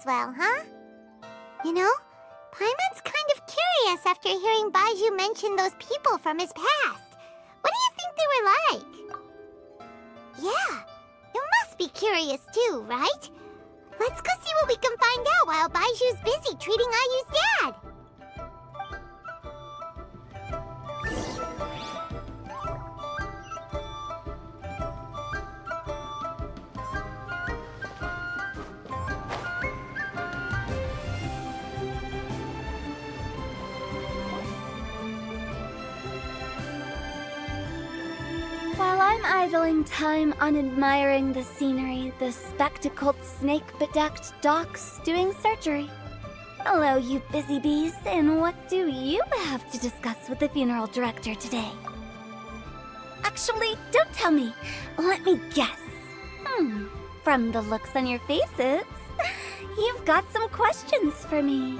ends well, huh? You know, Paimon's kind of curious after hearing Baizhu mention those people from his past. What do you think they were like? Yeah, you must be curious too, right? Let's go see what we can find out while Baizhu's busy treating Ayu's dad. While I'm idling time on admiring the scenery, the spectacled snake-bedecked docs doing surgery. Hello, you busy bees, and what do you have to discuss with the funeral director today? Actually, don't tell me. Let me guess. From the looks on your faces, you've got some questions for me.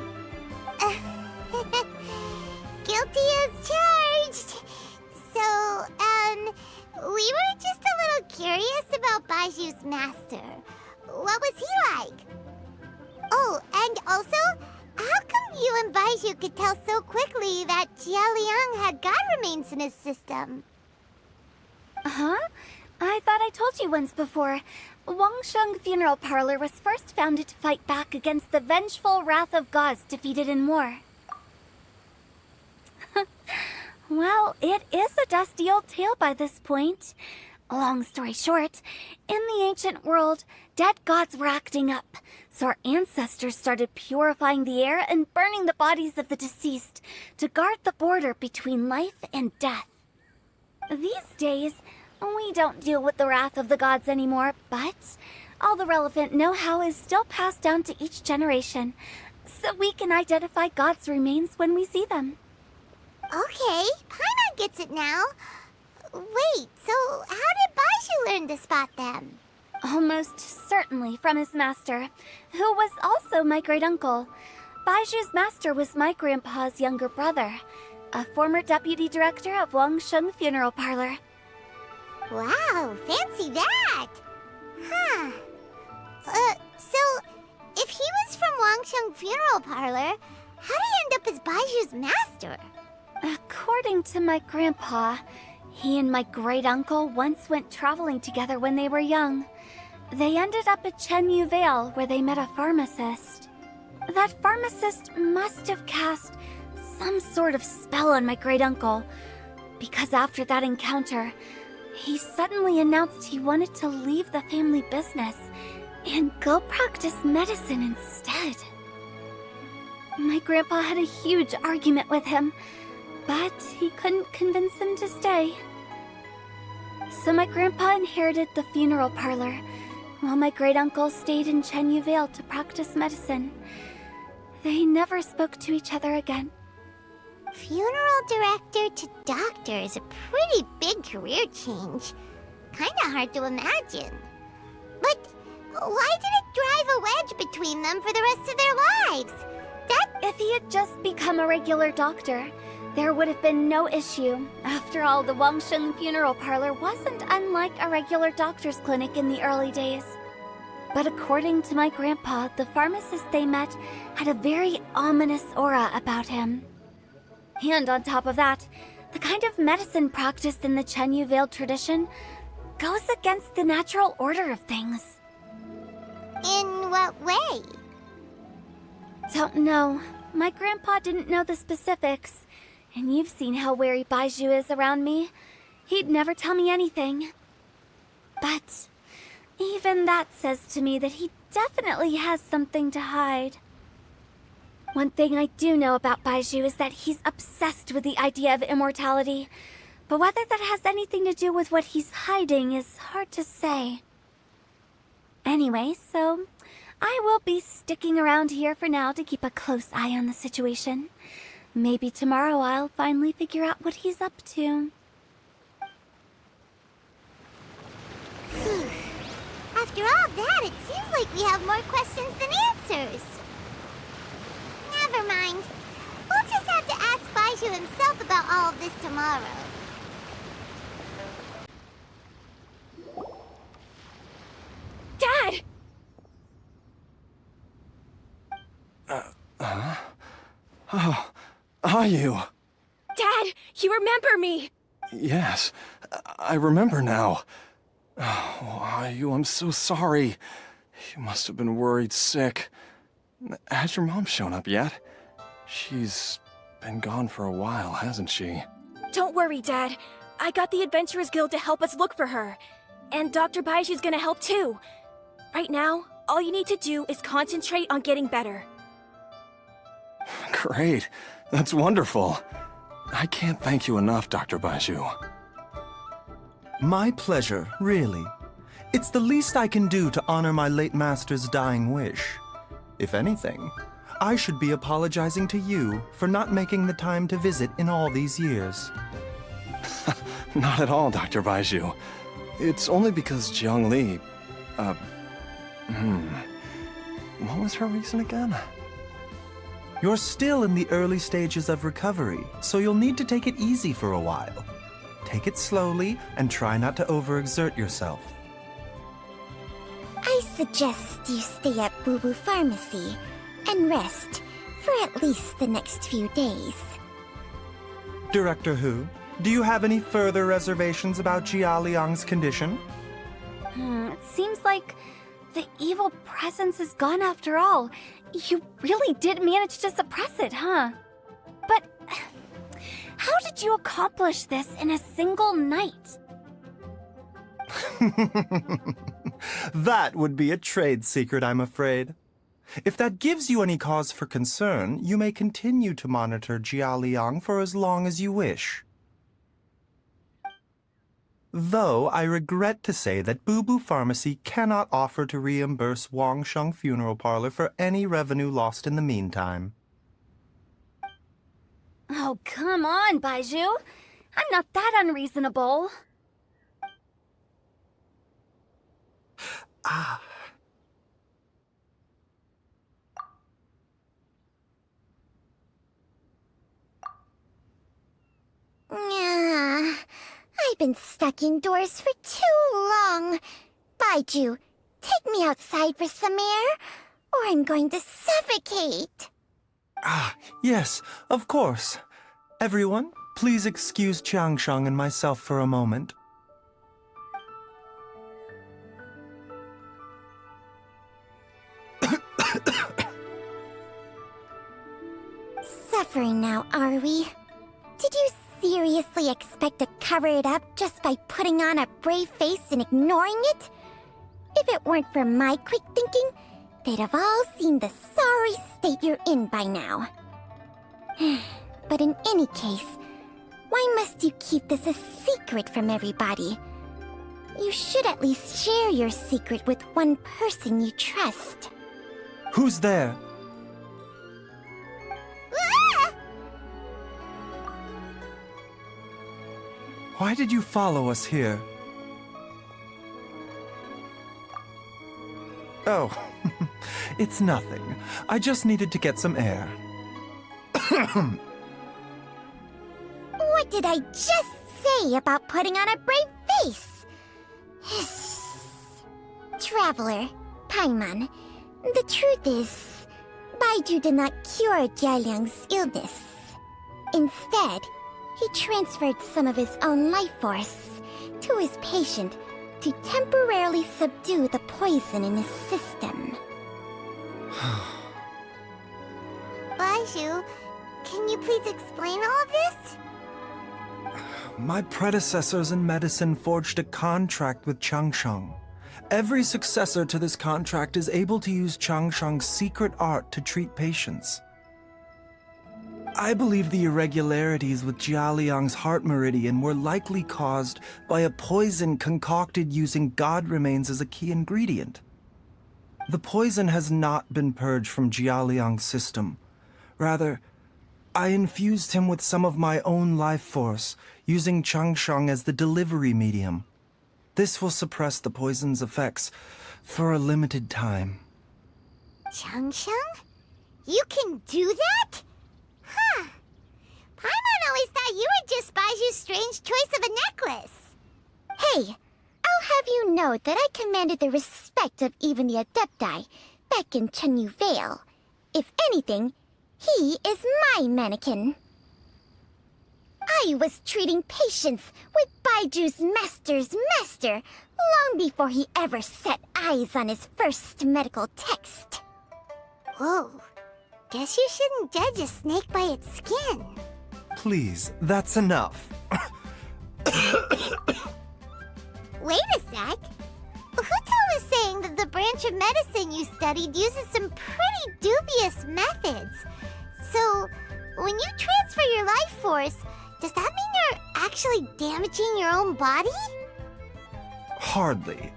Guilty as charged. So, we were just a little curious about Baiju's master. What was he like? Oh, and also, how come you and Baizhu could tell so quickly that Jia Liang had god remains in his system? Huh? I thought I told you once before. Wangsheng Funeral Parlor was first founded to fight back against the vengeful wrath of gods defeated in war. Well, it is a dusty old tale by this point. Long story short, in the ancient world, dead gods were acting up, so our ancestors started purifying the air and burning the bodies of the deceased to guard the border between life and death. These days, we don't deal with the wrath of the gods anymore, but all the relevant know-how is still passed down to each generation, so we can identify gods' remains when we see them. Okay, Paimon gets it now. Wait, so how did Baizhu learn to spot them? Almost certainly from his master, who was also my great-uncle. Baiju's master was my grandpa's younger brother, a former deputy director of Wangsheng Funeral Parlor. Wow, fancy that! Huh. So, if he was from Wangsheng Funeral Parlor, how did he end up as Baiju's master? According to my grandpa, he and my great-uncle once went traveling together when they were young. They ended up at Chenyu Vale, where they met a pharmacist. That pharmacist must have cast some sort of spell on my great-uncle, because after that encounter, he suddenly announced he wanted to leave the family business and go practice medicine instead. My grandpa had a huge argument with him, but he couldn't convince him to stay. So my grandpa inherited the funeral parlor, while my great-uncle stayed in Chenyu Vale to practice medicine. They never spoke to each other again. Funeral director to doctor is a pretty big career change. Kinda hard to imagine. But why did it drive a wedge between them for the rest of their lives? If he had just become a regular doctor, there would have been no issue. After all, the Wangsheng Funeral Parlor wasn't unlike a regular doctor's clinic in the early days. But according to my grandpa, the pharmacist they met had a very ominous aura about him. And on top of that, the kind of medicine practiced in the Chenyu Vale tradition goes against the natural order of things. In what way? Don't know. My grandpa didn't know the specifics. And you've seen how wary Baizhu is around me. He'd never tell me anything. But even that says to me that he definitely has something to hide. One thing I do know about Baizhu is that he's obsessed with the idea of immortality. But whether that has anything to do with what he's hiding is hard to say. Anyway, so I will be sticking around here for now to keep a close eye on the situation. Maybe tomorrow I'll finally figure out what he's up to. After all that, it seems like we have more questions than answers. Never mind. We'll just have to ask Baizhu himself about all of this tomorrow. Dad! Oh, are you? Dad, you remember me! Yes, I remember now. Oh, Ayu, I'm so sorry. You must have been worried sick. Has your mom shown up yet? She's been gone for a while, hasn't she? Don't worry, Dad. I got the Adventurers Guild to help us look for her. And Dr. Baiju's gonna help too. Right now, all you need to do is concentrate on getting better. Great. That's wonderful. I can't thank you enough, Dr. Baiju. My pleasure, really. It's the least I can do to honor my late master's dying wish. If anything, I should be apologizing to you for not making the time to visit in all these years. Not at all, Dr. Baiju. It's only because Jiang Li... What was her reason again? You're still in the early stages of recovery, so you'll need to take it easy for a while. Take it slowly and try not to overexert yourself. I suggest you stay at Boo Boo Pharmacy and rest for at least the next few days. Director Hu, do you have any further reservations about Jia Liang's condition? It seems like the evil presence is gone after all. You really did manage to suppress it, huh? But how did you accomplish this in a single night? That would be a trade secret, I'm afraid. If that gives you any cause for concern, you may continue to monitor Jia Liang for as long as you wish. Though I regret to say that Boo Boo Pharmacy cannot offer to reimburse Wang Sheng Funeral Parlor for any revenue lost in the meantime. Oh, come on, Baiju. I'm not that unreasonable. I've been stuck indoors for too long. Baiju, take me outside for some air, or I'm going to suffocate. Yes, of course. Everyone, please excuse Changsheng and myself for a moment. Suffering now, are we? Did you seriously expect to cover it up just by putting on a brave face and ignoring it? If it weren't for my quick thinking, they'd have all seen the sorry state you're in by now. But in any case, why must you keep this a secret from everybody? You should at least share your secret with one person you trust. Who's there? Why did you follow us here? Oh, it's nothing. I just needed to get some air. What did I just say about putting on a brave face? Traveler, Paimon, the truth is, Baiju did not cure Jialiang's illness. Instead, he transferred some of his own life force to his patient to temporarily subdue the poison in his system. Baiju, can you please explain all of this? My predecessors in medicine forged a contract with Changsheng. Every successor to this contract is able to use Changsheng's secret art to treat patients. I believe the irregularities with Jia Liang's heart meridian were likely caused by a poison concocted using god remains as a key ingredient. The poison has not been purged from Jia Liang's system. Rather, I infused him with some of my own life force, using Changsheng as the delivery medium. This will suppress the poison's effects for a limited time. Changsheng? You can do that? Huh. Paimon always thought you were just Baiju's strange choice of a necklace. Hey, I'll have you know that I commanded the respect of even the Adepti back in Chenyu Vale. If anything, He is my mannequin. I was treating patients with Baiju's master's master long before he ever set eyes on his first medical text. Whoa. Guess you shouldn't judge a snake by its skin. Please, that's enough. Wait a sec. Huto was saying that the branch of medicine you studied uses some pretty dubious methods. So, when you transfer your life force, does that mean you're actually damaging your own body? Hardly.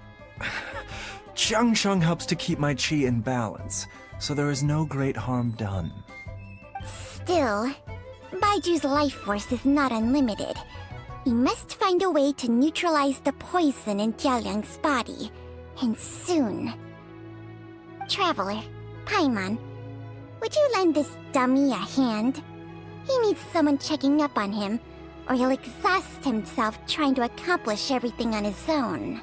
Changsheng helps to keep my chi in balance, so there is no great harm done. Still, Baiju's life force is not unlimited. We must find a way to neutralize the poison in Jialiang's body, and soon. Traveler, Paimon, would you lend this dummy a hand? He needs someone checking up on him, or he'll exhaust himself trying to accomplish everything on his own.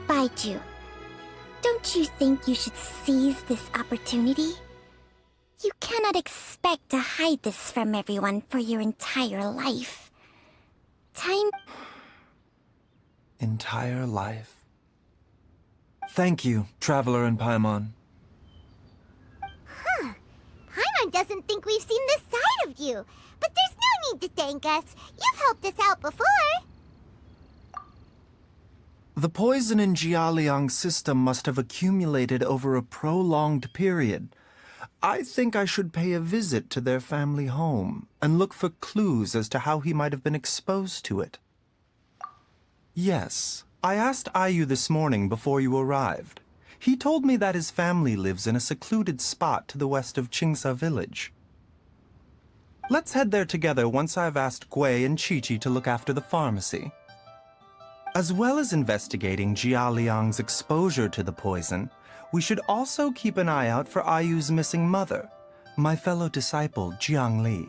Baiju, don't you think you should seize this opportunity? You cannot expect to hide this from everyone for your entire life. Time... Entire life. Thank you, Traveler and Paimon. Paimon doesn't think we've seen this side of you, but there's no need to thank us. You've helped us out before. The poison in Jialiang's system must have accumulated over a prolonged period. I think I should pay a visit to their family home and look for clues as to how he might have been exposed to it. Yes, I asked Ayu this morning before you arrived. He told me that his family lives in a secluded spot to the west of Qingsa village. Let's head there together once I've asked Gui and Chi-Chi to look after the pharmacy. As well as investigating Jialiang's exposure to the poison, we should also keep an eye out for Ayu's missing mother, my fellow disciple Jiang Li.